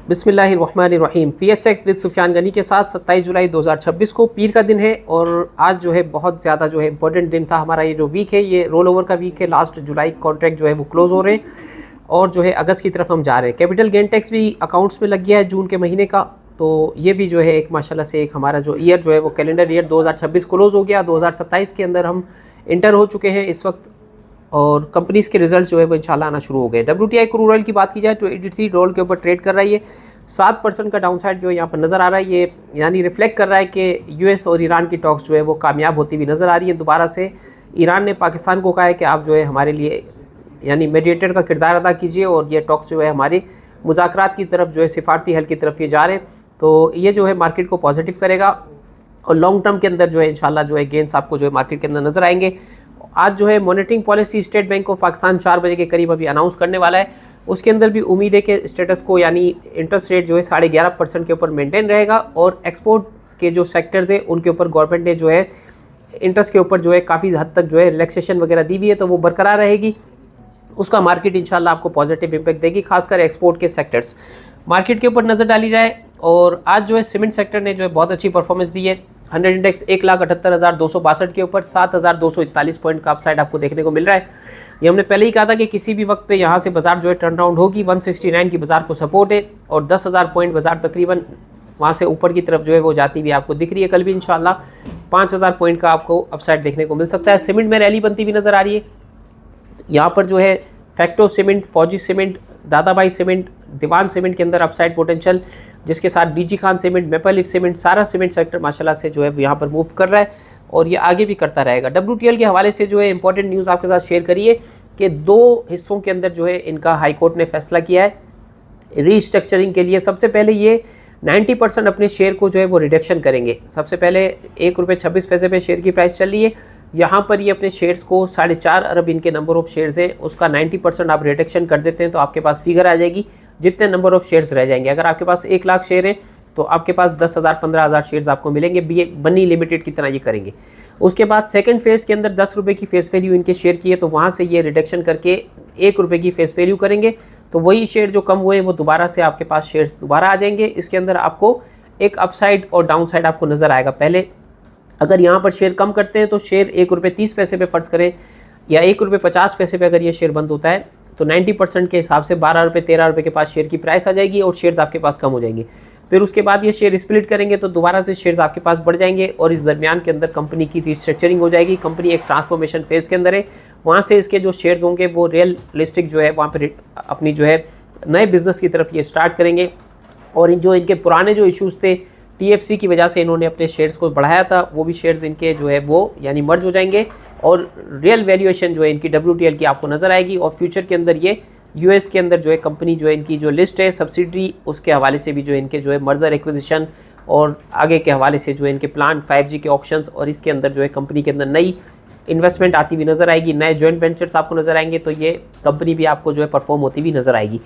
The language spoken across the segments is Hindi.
बिस्मिल्लाहिर्रहमानिर्रहीम। PSX विद सुफियान गनी के साथ 27 जुलाई 2026 को पीर का दिन है और आज जो है बहुत ज़्यादा जो है इंपॉर्टेंट दिन था। हमारा ये जो वीक है ये रोल ओवर का वीक है। लास्ट जुलाई कॉन्ट्रैक्ट जो है वो क्लोज हो रहे हैं और जो है अगस्त की तरफ हम जा रहे हैं। कैपिटल गेन टैक्स भी अकाउंट्स में लग गया है जून के महीने का, तो ये भी जो है एक माशाल्लाह से एक हमारा जो ईयर जो है वो कैलेंडर ईयर 2026 क्लोज हो गया। 2027 के अंदर हम इंटर हो चुके हैं इस वक्त और कंपनीज के रिजल्ट्स जो है वो इंशाल्लाह आना शुरू हो गए। WTI क्रूड ऑयल की बात की जाए तो $83 के ऊपर ट्रेड कर रही है। 7% का डाउनसाइड जो यहाँ पर नज़र आ रहा है, ये यानी रिफ्लेक्ट कर रहा है कि US और ईरान की टॉक्स जो है वो कामयाब होती हुई नज़र आ रही है। दोबारा से ईरान ने पाकिस्तान को कहा है कि आप जो है हमारे लिए यानी मीडिएटर का किरदार अदा कीजिए और ये टॉक्स जो है हमारी मुज़ाकरात की तरफ जो है सिफारती हल की तरफ ये जा रहे हैं, तो ये जो है मार्केट को पॉजिटिव करेगा और लॉन्ग टर्म के अंदर जो है इंशाल्लाह जो है गेंस आपको जो है मार्केट के अंदर नजर आएंगे। आज जो है monitoring policy state bank of Pakistan 4 बजे के करीब अभी अनाउंस करने वाला है। उसके अंदर भी उम्मीद है कि स्टेटस को यानी इंटरेस्ट रेट जो है 11.5% के ऊपर मेंटेन रहेगा और एक्सपोर्ट के जो सेक्टर्स हैं उनके ऊपर गवर्नमेंट ने जो है इंटरेस्ट के ऊपर जो है काफ़ी हद तक जो है रिलैक्सेशन वगैरह दी हुई है, तो वो बरकरार रहेगी। उसका मार्केट इंशाल्लाह आपको पॉजिटिव इम्पैक्ट देगी, खासकर एक्सपोर्ट के सेक्टर्स मार्केट के ऊपर नज़र डाली जाए। और आज जो है सीमेंट सेक्टर ने जो है बहुत अच्छी परफॉर्मेंस दी है। 100 इंडेक्स 1,78,262 के ऊपर 7,241 पॉइंट का अपसाइड आपको देखने को मिल रहा है। ये हमने पहले ही कहा था कि किसी भी वक्त पे यहाँ से बाजार जो है टर्न राउंड होगी। 169 की बाजार को सपोर्ट है और 10,000 पॉइंट बाजार तकरीबन वहाँ से ऊपर की तरफ जो है वो जाती हुई आपको दिख रही है। कल भी इंशाल्लाह 5,000 पॉइंट का आपको अपसाइड देखने को मिल सकता है। सीमेंट में रैली बनती हुई नज़र आ रही है। यहाँ पर जो है फैक्टो सीमेंट, फौजी सीमेंट, दादाभाई सीमेंट, दीवान सीमेंट के अंदर अपसाइड पोटेंशियल, जिसके साथ DG Khan cement, maple leaf cement, सारा सीमेंट सेक्टर माशाल्लाह से जो है यहाँ पर मूव कर रहा है और ये आगे भी करता रहेगा। WTL के हवाले से जो है इंपॉर्टेंट न्यूज़ आपके साथ शेयर करिए कि 2 हिस्सों के अंदर जो है इनका हाई कोर्ट ने फैसला किया है रीस्ट्रक्चरिंग के लिए। सबसे पहले ये 90% अपने शेयर को जो है वो रिडक्शन करेंगे। सबसे पहले ₹1.26 पे शेयर की प्राइस चल रही है। यहाँ पर ये अपने शेयर्स को 4.5 अरब इनके नंबर ऑफ शेयर्स हैं, उसका 90% आप रिडक्शन कर देते हैं तो आपके पास फिगर आ जाएगी जितने नंबर ऑफ शेयर्स रह जाएंगे। अगर आपके पास 1 लाख शेयर हैं तो आपके पास 10,000 15,000 शेयर्स आपको मिलेंगे। बनी लिमिटेड की तरह ये करेंगे। उसके बाद सेकंड फेज़ के अंदर ₹10 की फेस वैल्यू इनके शेयर की है, तो वहाँ से ये रिडक्शन करके ₹1 की फेस वैल्यू करेंगे, तो वही शेयर जो कम हुए वो दोबारा से आपके पास शेयर्स दोबारा आ जाएंगे। इसके अंदर आपको एक अपसाइड और डाउन साइड आपको नज़र आएगा। पहले अगर यहाँ पर शेयर कम करते हैं तो शेयर ₹1.30 पे फ़र्ज़ करें या ₹1.50 पे अगर ये शेयर बंद होता है तो 90% के हिसाब से ₹12 ₹13 के पास शेयर की प्राइस आ जाएगी और शेयर्स आपके पास कम हो जाएंगे। फिर उसके बाद ये शेयर स्प्लिट करेंगे तो दोबारा से शेयर्स आपके पास बढ़ जाएंगे और इस दरमियान के अंदर कंपनी की रिस्ट्रक्चरिंग हो जाएगी। कंपनी एक ट्रांसफॉर्मेशन फेज़ के अंदर है, वहाँ से इसके जो शेयर्स होंगे वो रियलिस्टिक जो है वहाँ पर अपनी जो है नए बिज़नेस की तरफ ये स्टार्ट करेंगे और जो इनके पुराने जो इशूज़ थे TFC की वजह से इन्होंने अपने शेयर्स को बढ़ाया था, वो भी शेयर्स इनके जो है वो यानी मर्ज हो जाएंगे और रियल वैल्यूएशन जो है इनकी WTL की आपको नज़र आएगी। और फ्यूचर के अंदर ये US के अंदर जो है कंपनी जो है इनकी जो लिस्ट है सब्सिडरी, उसके हवाले से भी जो है इनके जो है मर्जर एक्विजिशन और आगे के हवाले से जो है इनके प्लान 5G के ऑप्शंस और इसके अंदर जो है कंपनी के अंदर नई इन्वेस्टमेंट आती हुई नज़र आएगी, नए जॉइंट वेंचर्स आपको नज़र आएंगे, तो ये कंपनी भी आपको जो है परफॉर्म होती हुई नज़र आएगी।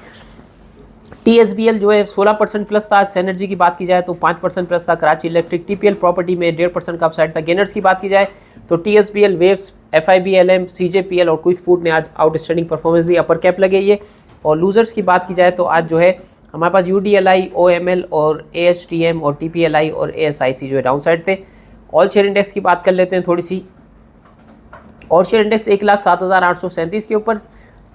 TSBL जो है 16% प्लस था। एनर्जी की बात की जाए तो 5% प्लस था। कराची इलेक्ट्रिक, TPL प्रॉपर्टी में 1.5% का अपसाइड था। गेनर्स की बात की जाए तो TSBL, वेव्स, FIBLM, CJPL और क्विज फूड ने आज आउटस्टैंडिंग परफॉर्मेंस दी, अपर कैप लगे ये। और लूजर्स की बात की जाए तो आज जो है हमारे पास UDLI, OML और ASTM और TPLI और ASIC जो है डाउन साइड थे। ऑल शेयर इंडेक्स की बात कर लेते हैं थोड़ी सी। ऑल शेयर इंडेक्स 1,07,837 के ऊपर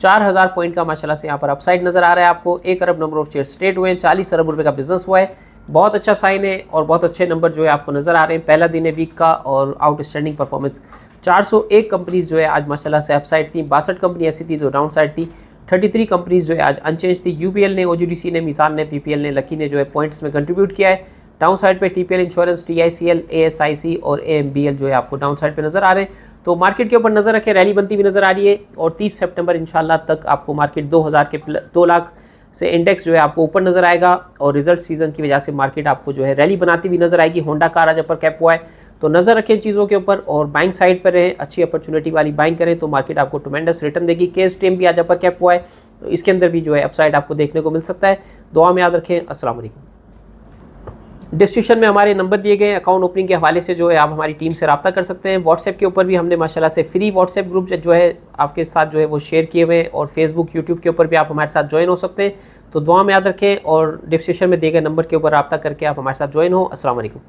4,000 पॉइंट का माशाल्लाह से यहाँ पर अपसाइड नज़र आ रहा है आपको। 1 अरब नंबर ऑफ शेयर ट्रेड हुए हैं, 40 अरब रुपए का बिजनेस हुआ है। बहुत अच्छा साइन है और बहुत अच्छे नंबर जो है आपको नज़र आ रहे हैं। पहला दिन है वीक का और आउटस्टैंडिंग परफॉर्मेंस 401 कंपनीज जो है आज माशाल्लाह से अपसाइड थी। 62 कंपनी ऐसी थी जो डाउन साइड थी। 33 कंपनीज जो है आज अनचेंज थी। UBL ने, OGDC ने, मिसाल ने, PPL ने, लकी ने जो है पॉइंट्स में कंट्रीब्यूट किया है। डाउन साइड पे TPL इंश्योरेंस, TICL, ASIC और AMBL जो है आपको डाउन साइड पे नज़र आ रहे हैं। तो मार्केट के ऊपर नज़र रखें, रैली बनती हुई नज़र आ रही है और 30 सितंबर इंशाल्लाह तक आपको मार्केट 2 लाख से इंडेक्स जो है आपको ऊपर नज़र आएगा और रिजल्ट सीजन की वजह से मार्केट आपको जो है रैली बनाती हुई नज़र आएगी। होंडा कार आज अपर कैप हुआ है, तो नज़र रखें चीज़ों के ऊपर और बाइंग साइड पर रहें, अच्छी अपॉर्चुनिटी वाली बाइंग करें तो मार्केट आपको ट्मेंडस रिटर्न देगी। KSTM भी आज अपर कैप हुआ है, तो इसके अंदर भी जो है अपसाइड आपको देखने को मिल सकता है। दुआ में याद रखें। अस्सलाम वालेकुम। डिस्क्रिप्शन में हमारे नंबर दिए गए हैं, अकाउंट ओपनिंग के हवाले से जो है आप हमारी टीम से रब्ता कर सकते हैं। व्हाट्सएप के ऊपर भी हमने माशाल्लाह से फ्री व्हाट्सएप ग्रुप जो है आपके साथ जो है वो शेयर किए हुए हैं और फेसबुक, यूट्यूब के ऊपर भी आप हमारे साथ ज्वाइन हो सकते हैं। तो दुआ में याद रखें और डिस्क्रिप्शन में दिए गए नंबर के ऊपर रब्ता करके आप हमारे साथ ज्वाइन हो। अस्सलाम वालेकुम।